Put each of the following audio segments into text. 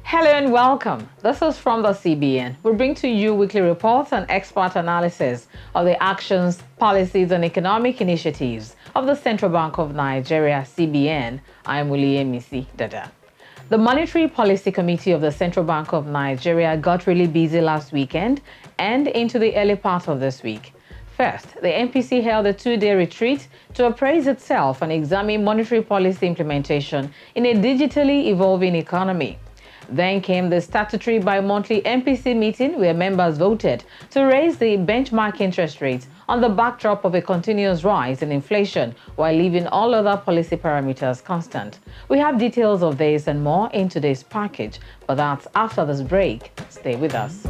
Hello and welcome. This is from the CBN. We bring to you weekly reports and expert analysis of the actions, policies, and economic initiatives of the Central Bank of Nigeria, CBN. I am Williamisi Dada. The Monetary Policy Committee of the Central Bank of Nigeria got really busy last weekend and into the early part of this week. First, the MPC held a two-day retreat to appraise itself and examine monetary policy implementation in a digitally evolving economy. Then came the statutory bi-monthly MPC meeting where members voted to raise the benchmark interest rate on the backdrop of a continuous rise in inflation while leaving all other policy parameters constant. We have details of this and more in today's package, but that's after this break. Stay with us.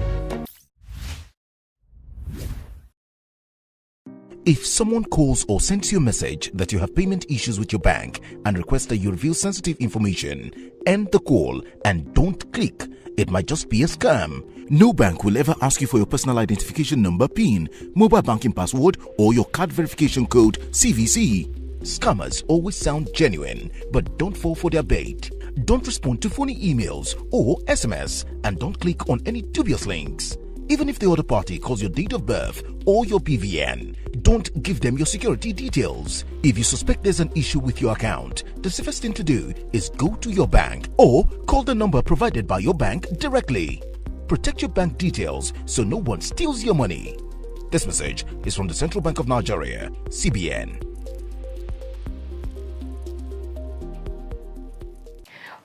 If someone calls or sends you a message that you have payment issues with your bank and requests that you reveal sensitive information, end the call and don't click. It might just be a scam. No bank will ever ask you for your personal identification number, PIN, mobile banking password, or your card verification code, CVC. Scammers always sound genuine, but don't fall for their bait. Don't respond to phony emails or SMS, and don't click on any dubious links. Even if the other party calls your date of birth or your BVN, don't give them your security details. If you suspect there's an issue with your account, the safest thing to do is go to your bank or call the number provided by your bank directly. Protect your bank details so no one steals your money. This message is from the Central Bank of Nigeria, CBN.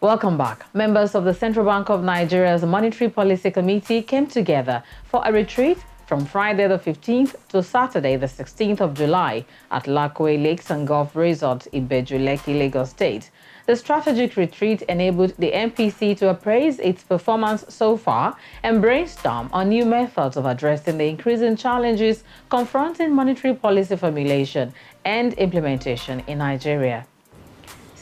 Welcome back. Members of the Central Bank of Nigeria's Monetary Policy Committee came together for a retreat from Friday the 15th to Saturday the 16th of July at Lakwe Lakes and Golf Resort, Ibeju, Lekki, Lagos State. The strategic retreat enabled the MPC to appraise its performance so far and brainstorm on new methods of addressing the increasing challenges confronting monetary policy formulation and implementation in Nigeria.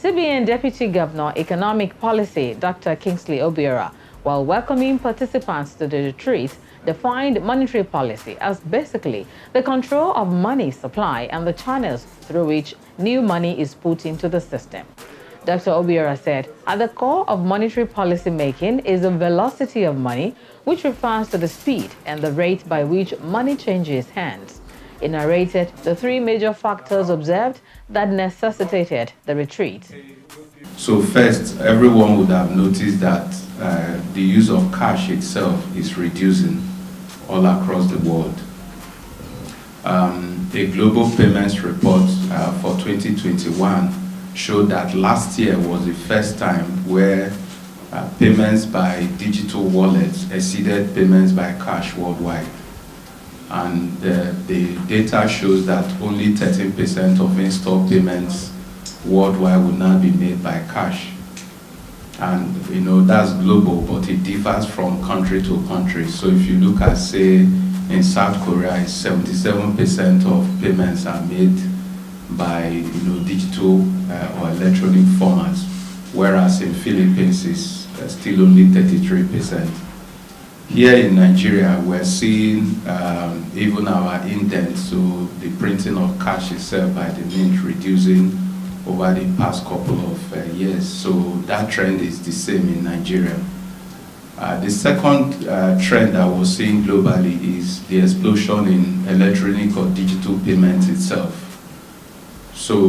CBN Deputy Governor Economic Policy, Dr. Kingsley Obiora, while welcoming participants to the retreat, defined monetary policy as basically the control of money supply and the channels through which new money is put into the system. Dr. Obiora said, at the core of monetary policy making is the velocity of money, which refers to the speed and the rate by which money changes hands. He narrated the three major factors observed that necessitated the retreat. So first, everyone would have noticed that the use of cash itself is reducing all across the world. A global payments report for 2021 showed that last year was the first time where payments by digital wallets exceeded payments by cash worldwide. And the data shows that only 13% of in-store payments worldwide would now be made by cash. And that's global, but it differs from country to country. So if you look at, say, in South Korea, 77% of payments are made by digital or electronic formats, whereas in Philippines it's still only 33%. Here in Nigeria, we're seeing even our indent, so the printing of cash itself by the mint reducing over the past couple of years. So that trend is the same in Nigeria. The second trend that we're seeing globally is the explosion in electronic or digital payments itself. So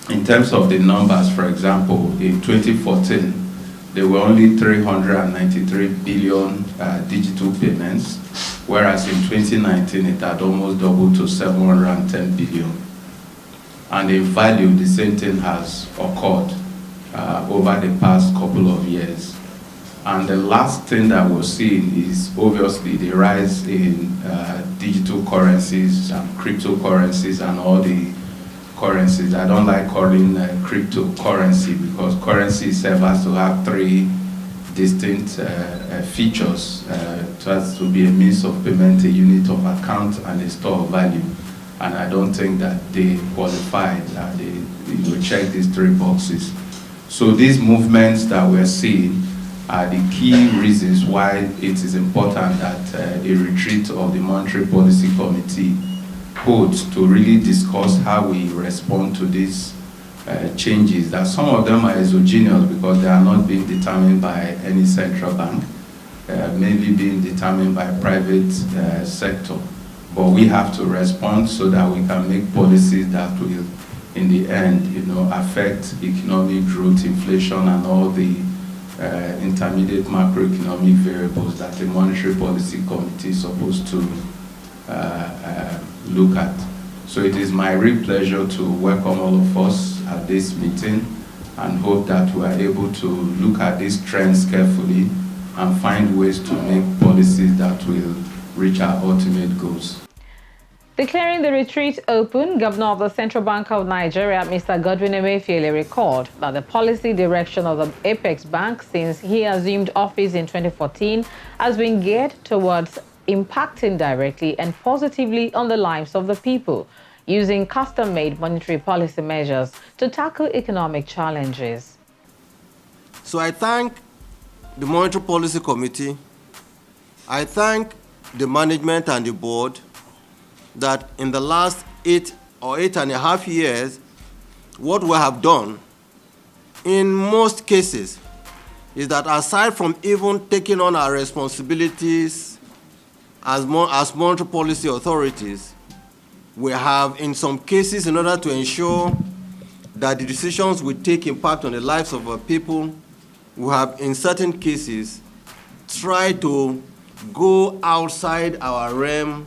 in terms of the numbers, for example, in 2014, there were only 393 billion digital payments, whereas in 2019 it had almost doubled to 710 billion. And in value, the same thing has occurred over the past couple of years. And the last thing that we're seeing is obviously the rise in digital currencies and cryptocurrencies and all the currencies. I don't like calling cryptocurrency because currency itself has to have three distinct features. It has to be a means of payment, a unit of account, and a store of value. And I don't think that they qualify, they check these three boxes. So these movements that we're seeing are the key reasons why it is important that a retreat of the Monetary Policy Committee holds to really discuss how we respond to these changes, that some of them are exogenous because they are not being determined by any central bank, maybe being determined by private sector. But we have to respond so that we can make policies that will, in the end, affect economic growth, inflation, and all the intermediate macroeconomic variables that the Monetary Policy Committee is supposed to look at. So it is my real pleasure to welcome all of us at this meeting and hope that we are able to look at these trends carefully and find ways to make policies that will reach our ultimate goals. Declaring the retreat open, Governor of the Central Bank of Nigeria, Mr. Godwin Emefiele, recalled that the policy direction of the Apex Bank since he assumed office in 2014 has been geared towards impacting directly and positively on the lives of the people, using custom-made monetary policy measures to tackle economic challenges. So I thank the Monetary Policy Committee, I thank the management and the board that in the last 8.5 years, what we have done in most cases is that aside from even taking on our responsibilities as monetary policy authorities, we have, in some cases, in order to ensure that the decisions we take impact on the lives of our people, we have, in certain cases, tried to go outside our realm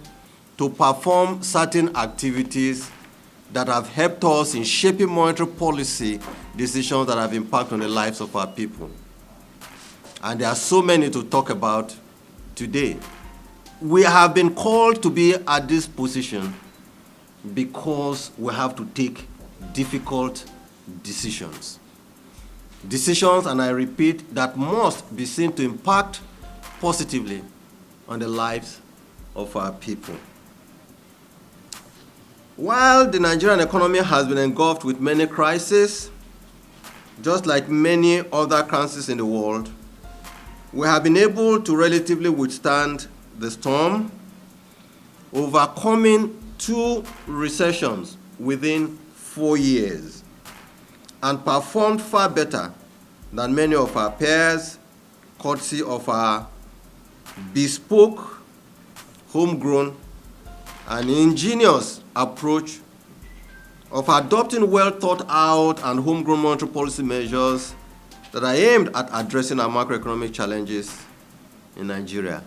to perform certain activities that have helped us in shaping monetary policy decisions that have impact on the lives of our people. And there are so many to talk about today. We have been called to be at this position because we have to take difficult decisions. Decisions, and I repeat, that must be seen to impact positively on the lives of our people. While the Nigerian economy has been engulfed with many crises, just like many other countries in the world, we have been able to relatively withstand the storm, overcoming 2 recessions within 4 years, and performed far better than many of our peers, courtesy of our bespoke, homegrown, and ingenious approach of adopting well-thought-out and homegrown monetary policy measures that are aimed at addressing our macroeconomic challenges in Nigeria.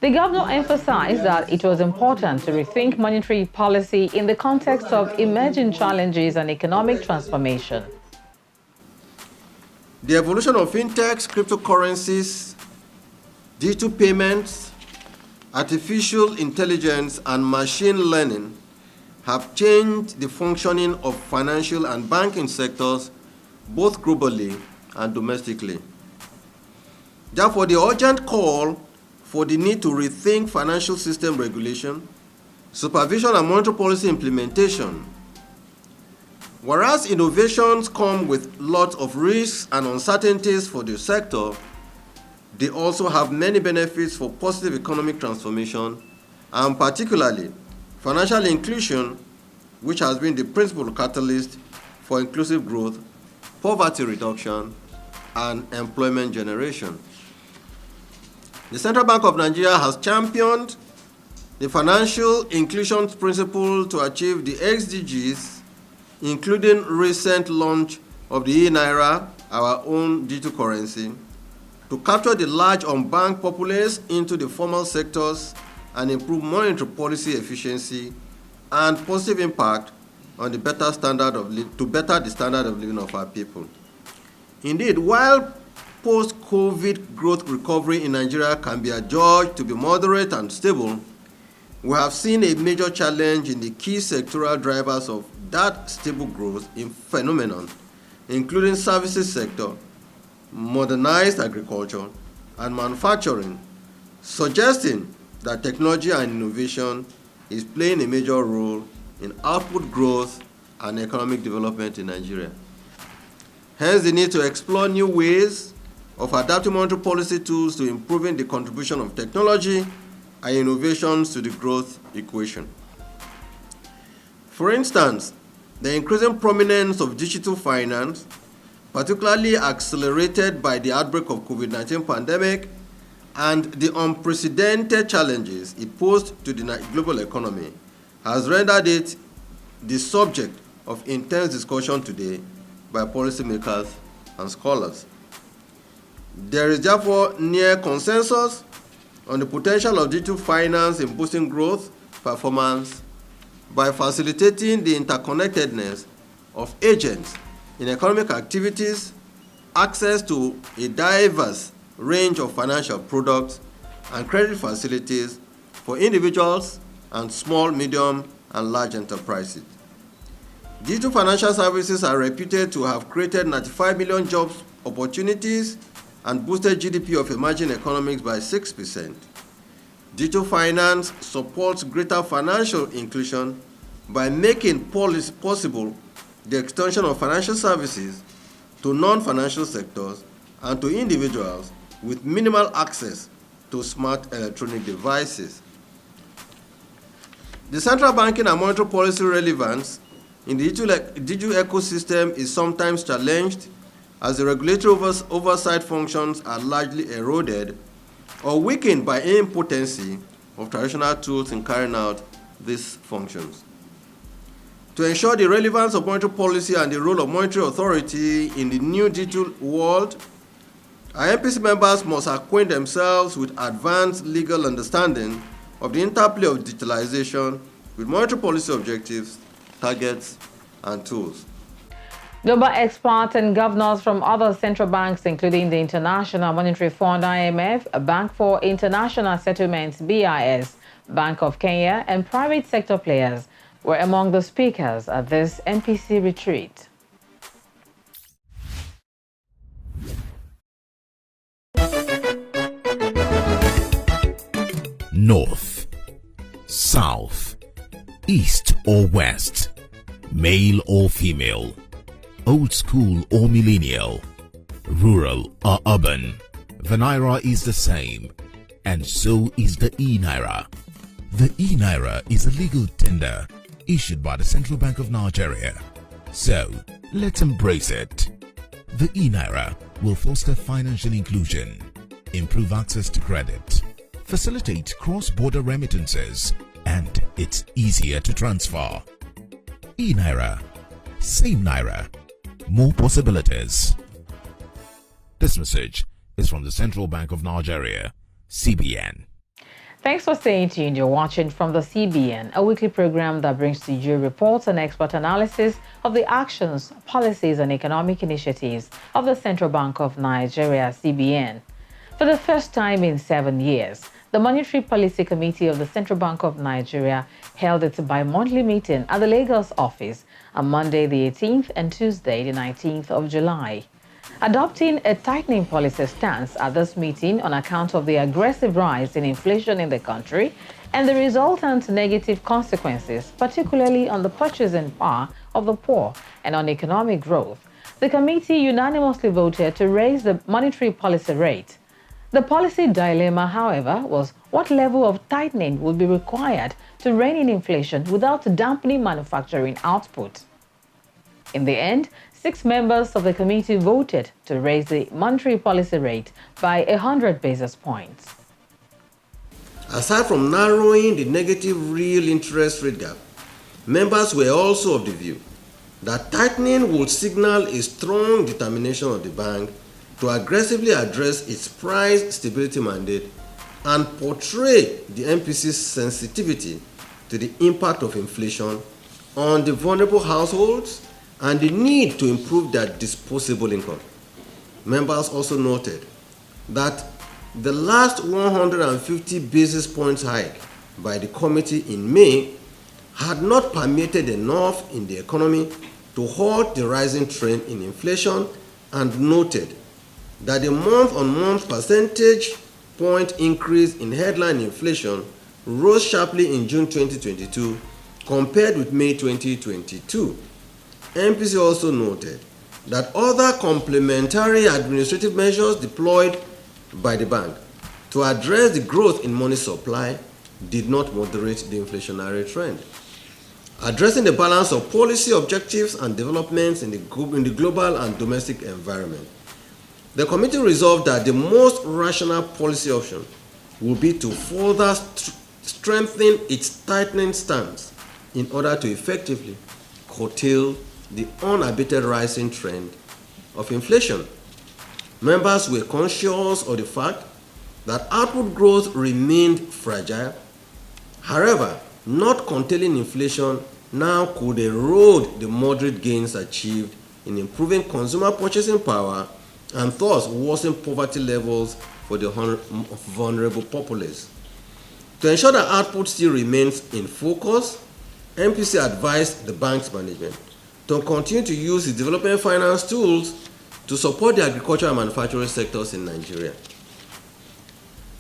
The governor emphasized that it was important to rethink monetary policy in the context of emerging challenges and economic transformation. The evolution of fintechs, cryptocurrencies, digital payments, artificial intelligence, and machine learning have changed the functioning of financial and banking sectors both globally and domestically. Therefore, the urgent call for the need to rethink financial system regulation, supervision, and monetary policy implementation. Whereas innovations come with lots of risks and uncertainties for the sector, they also have many benefits for positive economic transformation, and particularly financial inclusion, which has been the principal catalyst for inclusive growth, poverty reduction, and employment generation. The Central Bank of Nigeria has championed the financial inclusion principle to achieve the SDGs, including recent launch of the e-Naira, our own digital currency, to capture the large unbanked populace into the formal sectors and improve monetary policy efficiency and positive impact on the better the standard of living of our people. Indeed, while post-COVID growth recovery in Nigeria can be adjudged to be moderate and stable, we have seen a major challenge in the key sectoral drivers of that stable growth in phenomenon, including services sector, modernized agriculture, and manufacturing, suggesting that technology and innovation is playing a major role in output growth and economic development in Nigeria. Hence, the need to explore new ways of adapting monetary policy tools to improving the contribution of technology and innovations to the growth equation. For instance, The increasing prominence of digital finance, particularly accelerated by the outbreak of COVID-19 pandemic and the unprecedented challenges it posed to the global economy, has rendered it the subject of intense discussion today by policymakers and scholars. There is therefore near consensus on the potential of digital finance in boosting growth performance by facilitating the interconnectedness of agents in economic activities, access to a diverse range of financial products and credit facilities for individuals and small, medium, and large enterprises. Digital financial services are reputed to have created 95 million job opportunities and boosted GDP of emerging economies by 6%. Digital finance supports greater financial inclusion by making possible the extension of financial services to non-financial sectors and to individuals with minimal access to smart electronic devices. The central banking and monetary policy relevance in the digital ecosystem is sometimes challenged as the regulatory oversight functions are largely eroded or weakened by impotency of traditional tools in carrying out these functions. To ensure the relevance of monetary policy and the role of monetary authority in the new digital world, our MPC members must acquaint themselves with advanced legal understanding of the interplay of digitalization with monetary policy objectives, targets, and tools. Global experts and governors from other central banks, including the International Monetary Fund (IMF), Bank for International Settlements (BIS), Bank of Kenya, and private sector players were among the speakers at this MPC retreat. North, South, East or West, male or female, old school or millennial, rural or urban, the Naira is the same, and so is the e-Naira. The e-Naira is a legal tender issued by the Central Bank of Nigeria. So, let's embrace it. The e-Naira will foster financial inclusion, improve access to credit, facilitate cross-border remittances, and it's easier to transfer. E-Naira, same Naira, more possibilities. This message is from the Central Bank of Nigeria, CBN. Thanks for staying tuned. You're watching from the CBN, a weekly program that brings to you reports and expert analysis of the actions, policies, and economic initiatives of the Central Bank of Nigeria, CBN. For the first time in 7 years, the Monetary Policy Committee of the Central Bank of Nigeria held its bi-monthly meeting at the Lagos office on Monday the 18th and Tuesday the 19th of July. Adopting a tightening policy stance at this meeting on account of the aggressive rise in inflation in the country and the resultant negative consequences, particularly on the purchasing power of the poor and on economic growth, the committee unanimously voted to raise the monetary policy rate. The policy dilemma, however, was what level of tightening would be required to rein in inflation without dampening manufacturing output. In the end, 6 members of the committee voted to raise the monetary policy rate by 100 basis points. Aside from narrowing the negative real interest rate gap, members were also of the view that tightening would signal a strong determination of the bank to aggressively address its price stability mandate and portray the MPC's sensitivity to the impact of inflation on the vulnerable households and the need to improve their disposable income. Members also noted that the last 150 basis points hike by the committee in May had not permeated enough in the economy to halt the rising trend in inflation, and noted that the month-on-month percentage point increase in headline inflation rose sharply in June 2022 compared with May 2022. MPC also noted that other complementary administrative measures deployed by the bank to address the growth in money supply did not moderate the inflationary trend. addressing the balance of policy objectives and developments in the global and domestic environment. The committee resolved that the most rational policy option would be to further strengthen its tightening stance in order to effectively curtail the unabated rising trend of inflation. Members were conscious of the fact that output growth remained fragile. However, not containing inflation now could erode the moderate gains achieved in improving consumer purchasing power and thus worsen poverty levels for the vulnerable populace. To ensure that output still remains in focus, MPC advised the bank's management to continue to use its development finance tools to support the agricultural and manufacturing sectors in Nigeria.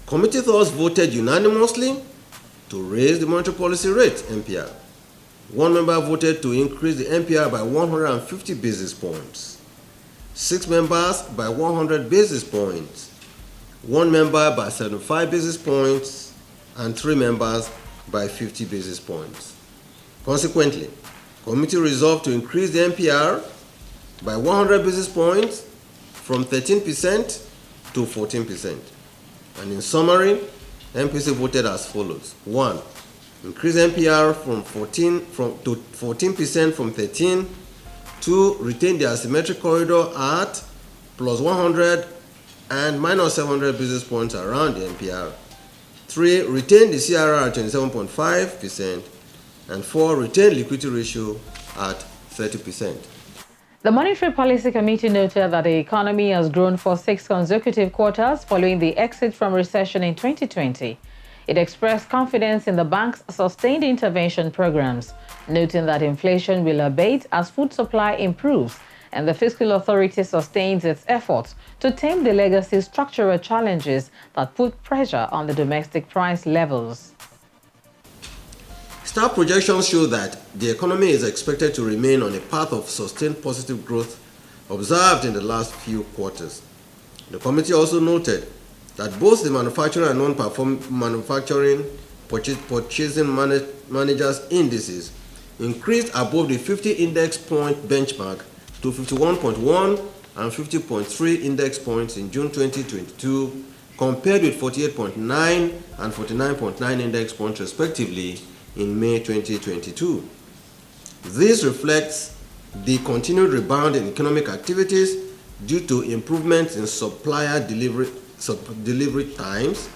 Committee thus voted unanimously to raise the monetary policy rate, MPR. One member voted to increase the MPR by 150 basis points, 6 members by 100 basis points, 1 member by 75 basis points, and 3 members by 50 basis points. Consequently, committee resolved to increase the MPR by 100 basis points from 13% to 14%. And in summary, MPC voted as follows. 1. Increase MPR to 14% from 13. 2. Retain the asymmetric corridor at plus 100 and minus 700 basis points around the MPR. 3. Retain the CRR at 27.5%. And 4. Retain liquidity ratio at 30%. The Monetary Policy Committee noted that the economy has grown for 6 consecutive quarters following the exit from recession in 2020. It expressed confidence in the bank's sustained intervention programs, noting that inflation will abate as food supply improves and the fiscal authority sustains its efforts to tame the legacy structural challenges that put pressure on the domestic price levels. Staff projections show that the economy is expected to remain on a path of sustained positive growth observed in the last few quarters. The committee also noted that both the manufacturing and non-manufacturing purchasing managers indices increased above the 50 index point benchmark to 51.1 and 50.3 index points in June 2022, compared with 48.9 and 49.9 index points respectively in May 2022. This reflects the continued rebound in economic activities due to improvements in supplier delivery times,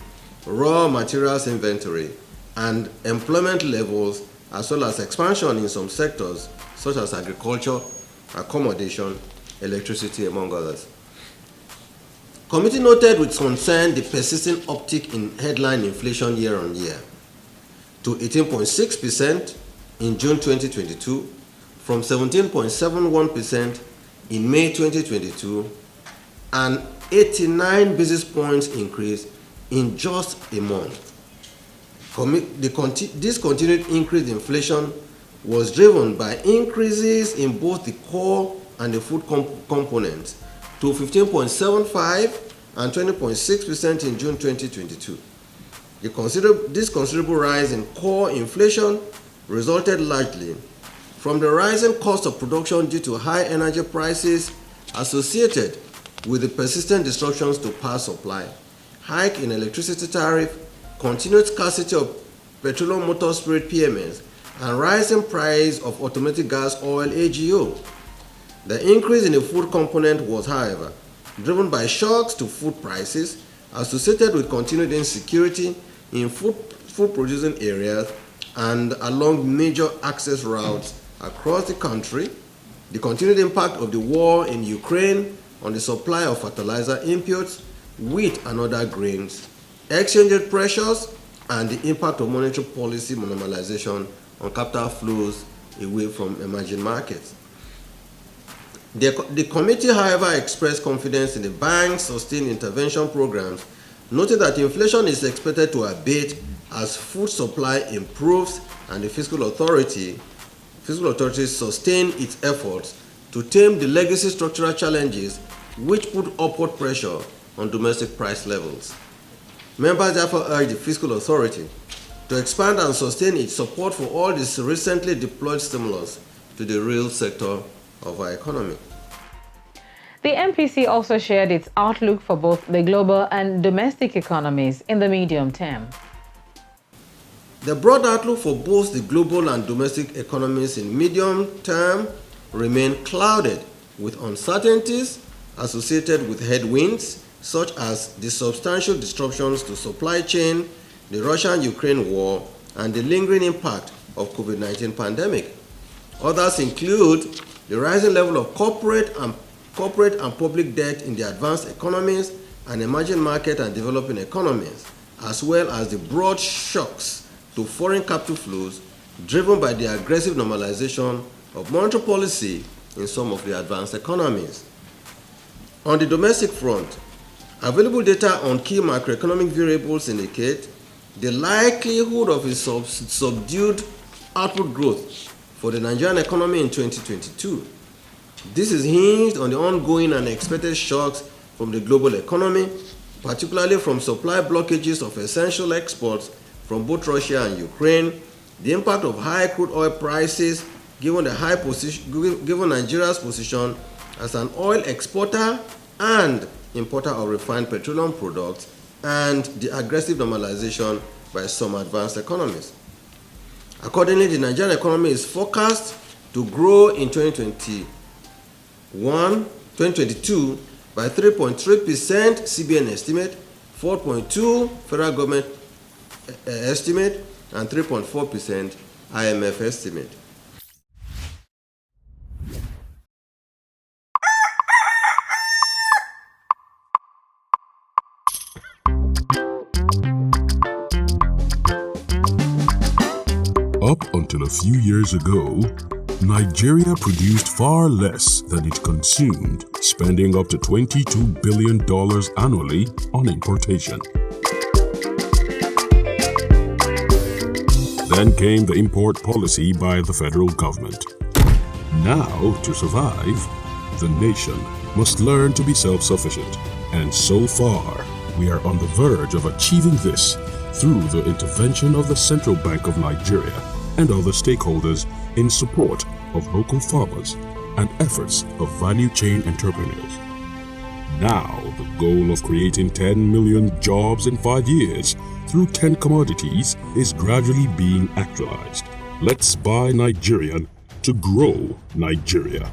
raw materials inventory, and employment levels, as well as expansion in some sectors such as agriculture, accommodation, electricity, among others. Committee noted with concern the persistent uptick in headline inflation year on year to 18.6% in June 2022 from 17.71% in May 2022, and 89 basis points increase in just a month. This continued increase in inflation was driven by increases in both the core and the food components to 15.75 and 20.6% in June 2022. This considerable rise in core inflation resulted largely from the rising cost of production due to high energy prices associated with the persistent disruptions to power supply, hike in electricity tariff, continued scarcity of petroleum motor spirit PMS, and rising price of automatic gas oil AGO. The increase in the food component was, however, driven by shocks to food prices associated with continued insecurity in food producing areas and along major access routes across the country, the continued impact of the war in Ukraine on the supply of fertilizer inputs, wheat and other grains, exchange rate pressures, and the impact of monetary policy normalization on capital flows away from emerging markets. The committee, however, expressed confidence in the bank's sustained intervention programs, noting that inflation is expected to abate as food supply improves and the fiscal authorities sustain its efforts to tame the legacy structural challenges which put upward pressure on domestic price levels. Members therefore urge the fiscal authority to expand and sustain its support for all this recently deployed stimulus to the real sector of our economy. The MPC also shared its outlook for both the global and domestic economies in the medium term. The broad outlook for both the global and domestic economies in medium term remain clouded with uncertainties associated with headwinds such as the substantial disruptions to supply chain, the Russia-Ukraine war, and the lingering impact of COVID-19 pandemic. Others include the rising level of corporate and public debt in the advanced economies and emerging market and developing economies, as well as the broad shocks to foreign capital flows driven by the aggressive normalization of monetary policy in some of the advanced economies. On the domestic front, available data on key macroeconomic variables indicate the likelihood of a subdued output growth for the Nigerian economy in 2022. This is hinged on the ongoing and expected shocks from the global economy, particularly from supply blockages of essential exports from both Russia and Ukraine, the impact of high crude oil prices given Nigeria's position as an oil exporter and importer of refined petroleum products, and the aggressive normalization by some advanced economies. Accordingly, the Nigerian economy is forecast to grow in 2022 by 3.3% CBN estimate, 4.2% federal government estimate, and 3.4% IMF estimate. Up until a few years ago, Nigeria produced far less than it consumed, spending up to $22 billion annually on importation. Then came the import policy by the federal government. Now, to survive, the nation must learn to be self-sufficient. And so far, we are on the verge of achieving this through the intervention of the Central Bank of Nigeria and other stakeholders in support of local farmers and efforts of value chain entrepreneurs. Now, the goal of creating 10 million jobs in 5 years through 10 commodities is gradually being actualized. Let's buy Nigerian to grow Nigeria.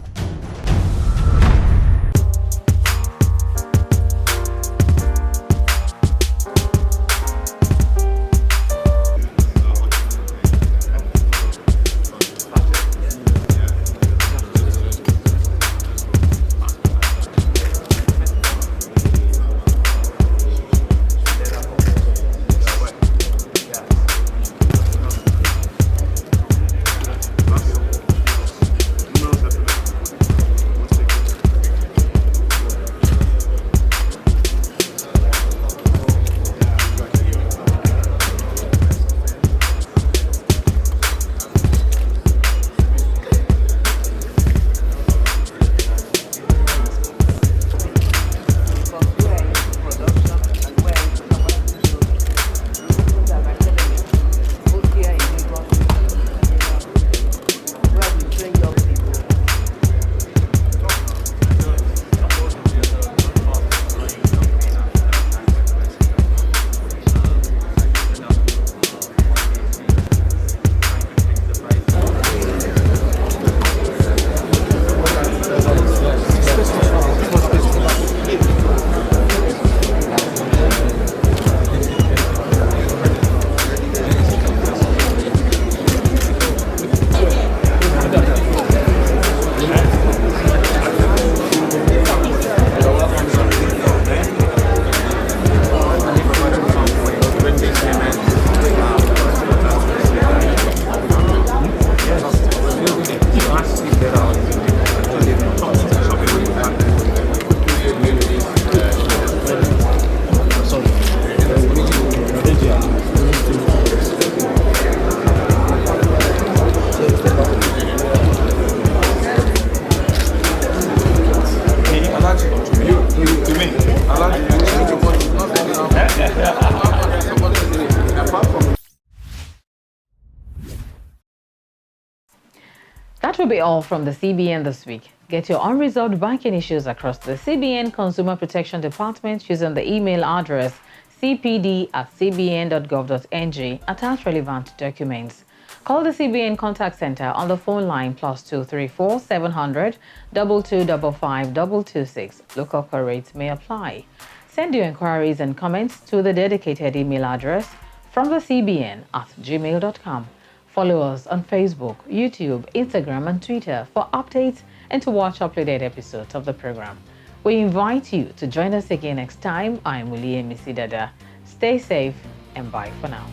will be all from the CBN this week. Get your unresolved banking issues across the CBN Consumer Protection Department using the email address cpd@cbn.gov.ng. Attach relevant documents. Call the CBN Contact Center on the phone line +234 700 2255 226. Local call rates may apply. Send your inquiries and comments to the dedicated email address from the CBN@gmail.com. Follow us on Facebook, YouTube, Instagram, and Twitter for updates and to watch uploaded episodes of the program. We invite you to join us again next time. I'm Ulie Misidada. Stay safe and bye for now.